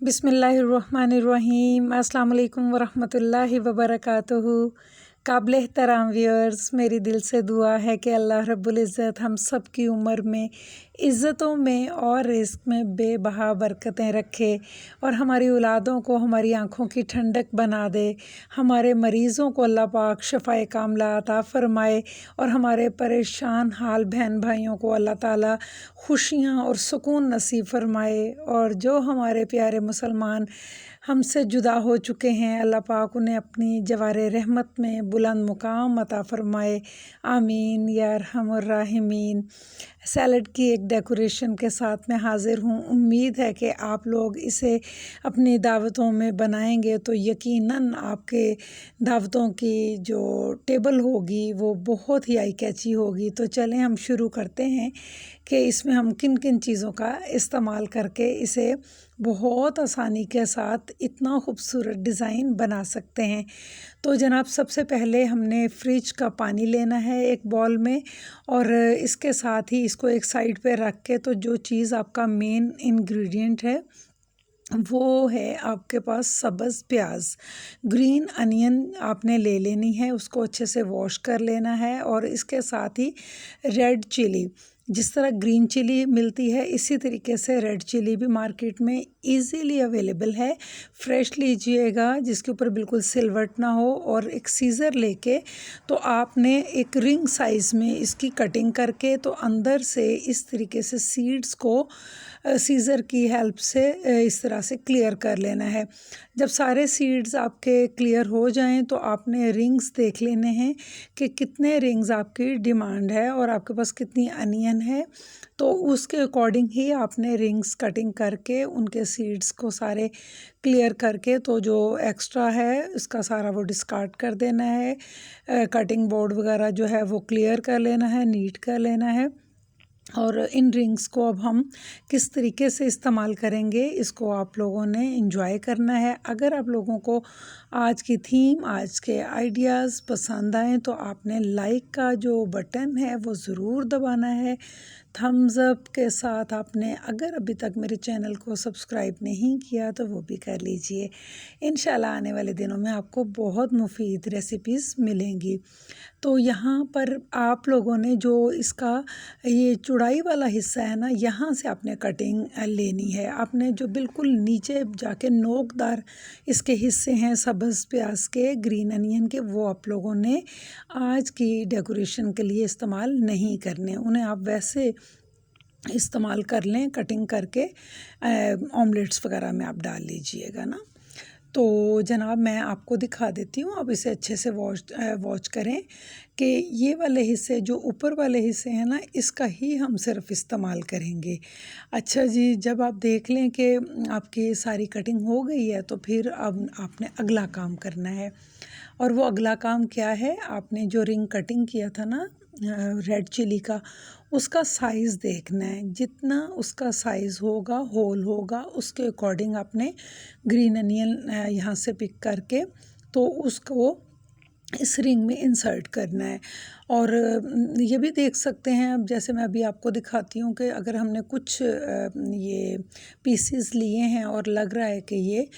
बिस्मिल्लाहिर्रहमानिर्रहीम। अस्सलाम वालेकुम वरहमतुल्लाहि वबरकातुहू। काबिल एहतराम व्यूअर्स, मेरी दिल से दुआ है कि अल्लाह रब्बुल इज़्ज़त हम सब की उम्र में इज़्ज़तों में और रिज़्क में बेबहा बरकतें रखे और हमारी औलादों को हमारी आँखों की ठंडक बना दे। हमारे मरीज़ों को अल्लाह पाक शफ़ाए कामिला अता फ़रमाए और हमारे परेशान हाल बहन भाइयों को अल्लाह ताला खुशियाँ और सुकून नसीब फ़रमाए। और जो हमारे प्यारे मुसलमान हमसे जुदा हो चुके हैं, अल्लाह पाक उन्हें अपनी जवारे रहमत में बुलंद मुकाम अता फ़रमाए। आमीन या अरहमुर राहिमीन। सैलड की एक डेकोरेशन के साथ मैं हाज़िर हूँ। उम्मीद है कि आप लोग इसे अपनी दावतों में बनाएंगे तो यकीनन आपके दावतों की जो टेबल होगी वो बहुत ही आई कैची होगी। तो चलें हम शुरू करते हैं कि इसमें हम किन किन चीज़ों का इस्तेमाल करके इसे बहुत आसानी के साथ इतना खूबसूरत डिज़ाइन बना सकते हैं। तो जनाब, सबसे पहले हमने फ्रिज का पानी लेना है एक बॉल में और इसके साथ ही इसको एक साइड पे रख के, तो जो चीज़ आपका मेन इंग्रेडिएंट है वो है आपके पास सब्ज़ प्याज, ग्रीन अनियन आपने ले लेनी है, उसको अच्छे से वॉश कर लेना है। और इसके साथ ही रेड चिली, जिस तरह ग्रीन चिली मिलती है इसी तरीके से रेड चिली भी मार्केट में इजीली अवेलेबल है। फ्रेश लीजिएगा जिसके ऊपर बिल्कुल सिलवट ना हो। और एक सीज़र लेके तो आपने एक रिंग साइज़ में इसकी कटिंग करके तो अंदर से इस तरीके से सीड्स को सीज़र की हेल्प से इस तरह से क्लियर कर लेना है। जब सारे सीड्स आपके क्लियर हो जाएं तो आपने रिंग्स देख लेने हैं कि कितने रिंग्स आपकी डिमांड है और आपके पास कितनी अनियन है, तो उसके अकॉर्डिंग ही आपने रिंग्स कटिंग करके उनके सीड्स को सारे क्लियर करके तो जो एक्स्ट्रा है उसका सारा वो डिस्कार्ड कर देना है। कटिंग बोर्ड वगैरह जो है वो क्लियर कर लेना है, नीट कर लेना है। और इन रिंग्स को अब हम किस तरीके से इस्तेमाल करेंगे इसको आप लोगों ने एंजॉय करना है। अगर आप लोगों को आज की थीम, आज के आइडियाज़ पसंद आएँ तो आपने लाइक का जो बटन है वो ज़रूर दबाना है। थम्स अप के साथ आपने अगर अभी तक मेरे चैनल को सब्सक्राइब नहीं किया तो वो भी कर लीजिए। इंशाल्लाह आने वाले दिनों में आपको बहुत मुफीद रेसिपीज़ मिलेंगी। तो यहाँ पर आप लोगों ने जो इसका ये चौड़ाई वाला हिस्सा है ना, यहाँ से आपने कटिंग लेनी है। आपने जो बिल्कुल नीचे जाके नोकदार इसके हिस्से हैं सब्ज़ प्याज के, ग्रीन अनियन के, वो आप लोगों ने आज की डेकोरेशन के लिए इस्तेमाल नहीं करने। उन्हें आप वैसे इस्तेमाल कर लें कटिंग करके, ऑमलेट्स वगैरह में आप डाल लीजिएगा ना। तो जनाब मैं आपको दिखा देती हूँ, अब इसे अच्छे से वॉच करें कि ये वाले हिस्से जो ऊपर वाले हिस्से हैं ना, इसका ही हम सिर्फ इस्तेमाल करेंगे। अच्छा जी, जब आप देख लें कि आपकी सारी कटिंग हो गई है तो फिर अब आपने अगला काम करना है। और वो अगला काम क्या है, आपने जो रिंग कटिंग किया था ना रेड चिली का, उसका साइज़ देखना है। जितना उसका साइज़ होगा, होल होगा, उसके अकॉर्डिंग आपने ग्रीन अनियन यहाँ से पिक करके तो उसको इस रिंग में इंसर्ट करना है। और ये भी देख सकते हैं, अब जैसे मैं अभी आपको दिखाती हूँ कि अगर हमने कुछ ये पीसेस लिए हैं और लग रहा है कि ये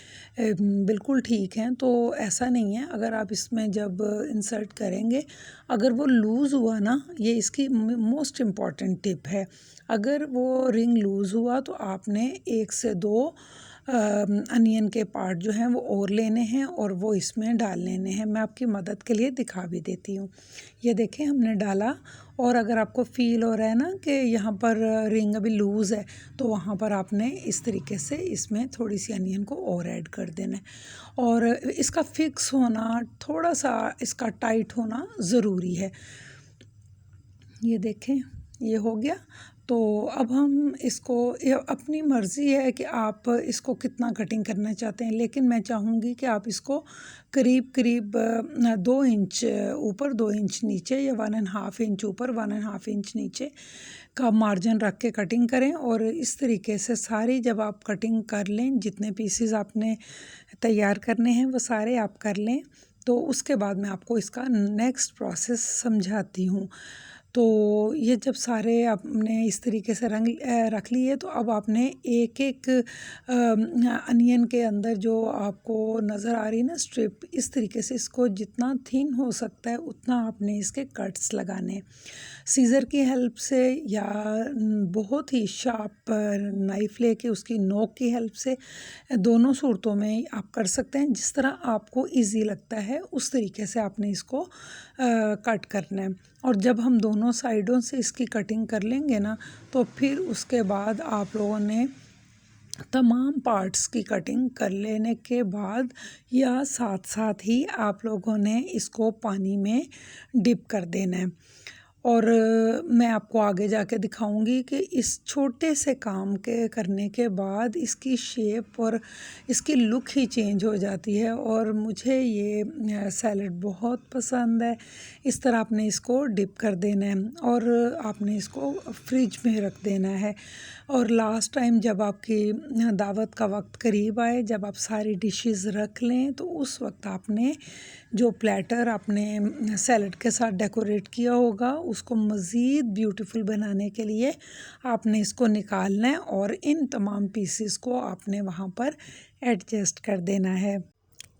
बिल्कुल ठीक हैं, तो ऐसा नहीं है। अगर आप इसमें जब इंसर्ट करेंगे, अगर वो लूज़ हुआ ना, ये इसकी मोस्ट इम्पॉर्टेंट टिप है, अगर वो रिंग लूज़ हुआ तो आपने 1 से 2 अनियन के पार्ट जो हैं वो और लेने हैं और वो इसमें डाल लेने हैं। मैं आपकी मदद के लिए दिखा भी देती हूँ। ये देखें, हमने डाला और अगर आपको फ़ील हो रहा है ना कि यहाँ पर रिंग अभी लूज़ है, तो वहाँ पर आपने इस तरीके से इसमें थोड़ी सी अनियन को और ऐड कर देना है। और इसका फिक्स होना, थोड़ा सा इसका टाइट होना ज़रूरी है। ये देखें, ये हो गया। तो अब हम इसको, ये अपनी मर्ज़ी है कि आप इसको कितना कटिंग करना चाहते हैं, लेकिन मैं चाहूँगी कि आप इसको करीब करीब 2 इंच ऊपर 2 इंच नीचे या 1.5 इंच ऊपर 1.5 इंच नीचे का मार्जिन रख के कटिंग करें। और इस तरीके से सारी जब आप कटिंग कर लें, जितने पीसेस आपने तैयार करने हैं वो सारे आप कर लें, तो उसके बाद मैं आपको इसका नेक्स्ट प्रोसेस समझाती हूँ। तो ये जब सारे आपने इस तरीके से रंग रख लिए, तो अब आपने एक एक अनियन के अंदर जो आपको नज़र आ रही है ना स्ट्रिप, इस तरीके से इसको जितना थिन हो सकता है उतना आपने इसके कट्स लगाने, सीज़र की हेल्प से या बहुत ही शार्प नाइफ़ लेके उसकी नोक की हेल्प से, दोनों सूरतों में आप कर सकते हैं। जिस तरह आपको इजी लगता है उस तरीके से आपने इसको कट करना है। और जब हम दोनों साइडों से इसकी कटिंग कर लेंगे ना, तो फिर उसके बाद आप लोगों ने तमाम पार्ट्स की कटिंग कर लेने के बाद या साथ साथ ही आप लोगों ने इसको पानी में डिप कर देना है। और मैं आपको आगे जाके दिखाऊंगी कि इस छोटे से काम के करने के बाद इसकी शेप और इसकी लुक ही चेंज हो जाती है। और मुझे ये सैलड बहुत पसंद है। इस तरह आपने इसको डिप कर देना है और आपने इसको फ्रिज में रख देना है। और लास्ट टाइम जब आपकी दावत का वक्त करीब आए, जब आप सारी डिशेस रख लें, तो उस वक्त आपने जो प्लेटर आपने सैलड के साथ डेकोरेट किया होगा उसको मज़ीद ब्यूटीफुल बनाने के लिए आपने इसको निकालना है और इन तमाम पीसेस को आपने वहाँ पर एडजस्ट कर देना है।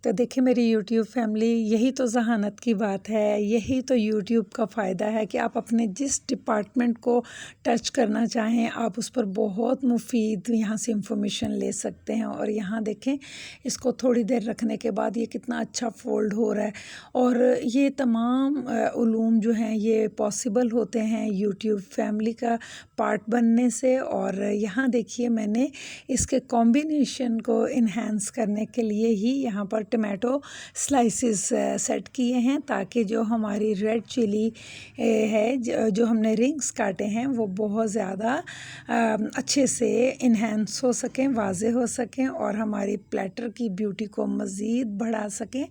तो देखिए मेरी यूट्यूब फैमिली, यही तो ज़हानत की बात है, यही तो यूट्यूब का फ़ायदा है कि आप अपने जिस डिपार्टमेंट को टच करना चाहें आप उस पर बहुत मुफीद यहाँ से इंफॉर्मेशन ले सकते हैं। और यहाँ देखें, इसको थोड़ी देर रखने के बाद ये कितना अच्छा फ़ोल्ड हो रहा है। और ये तमाम उलूम जो हैं ये पॉसिबल होते हैं यूट्यूब फैमिली का पार्ट बनने से। और यहाँ देखिए मैंने इसके कॉम्बिनेशन को इन्हेंस करने के लिए ही यहाँ पर टमाटो स्लाइसेस सेट किए हैं, ताकि जो हमारी रेड चिली है, जो हमने रिंग्स काटे हैं, वो बहुत ज़्यादा अच्छे से इन्हेंस हो सकें, वाज़े हो सकें और हमारी प्लेटर की ब्यूटी को मज़ीद बढ़ा सकें।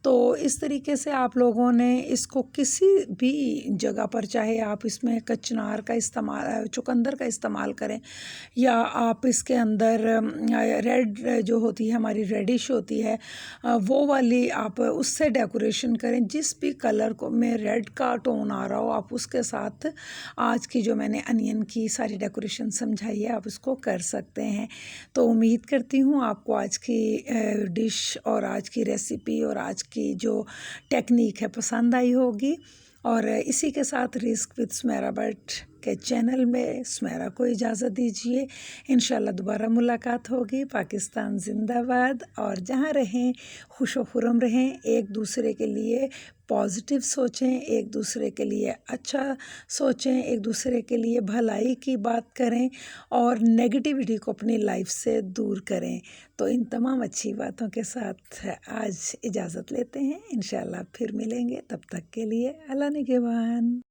तो इस तरीके से आप लोगों ने इसको किसी भी जगह पर, चाहे आप इसमें कचनार का इस्तेमाल, चुकंदर का इस्तेमाल करें, या आप इसके अंदर रेड जो होती है हमारी रेडिश होती है वो वाली आप उससे डेकोरेशन करें। जिस भी कलर को में रेड का टोन आ रहा हो आप उसके साथ आज की जो मैंने अनियन की सारी डेकोरेशन समझाई है आप उसको कर सकते हैं। तो उम्मीद करती हूँ आपको आज की डिश और आज की रेसिपी और आज की जो टेक्निक है पसंद आई होगी। और इसी के साथ रिस्क विद सुमेरा भट्ट के चैनल में सुमेरा को इजाज़त दीजिए। इंशाल्लाह दोबारा मुलाकात होगी। पाकिस्तान जिंदाबाद। और जहाँ रहें खुश व खुर्रम रहें, एक दूसरे के लिए पॉजिटिव सोचें, एक दूसरे के लिए अच्छा सोचें, एक दूसरे के लिए भलाई की बात करें और नेगेटिविटी को अपनी लाइफ से दूर करें। तो इन तमाम अच्छी बातों के साथ आज इजाज़त लेते हैं। इंशाल्लाह फिर मिलेंगे, तब तक के लिए अल्लाह निगहबान।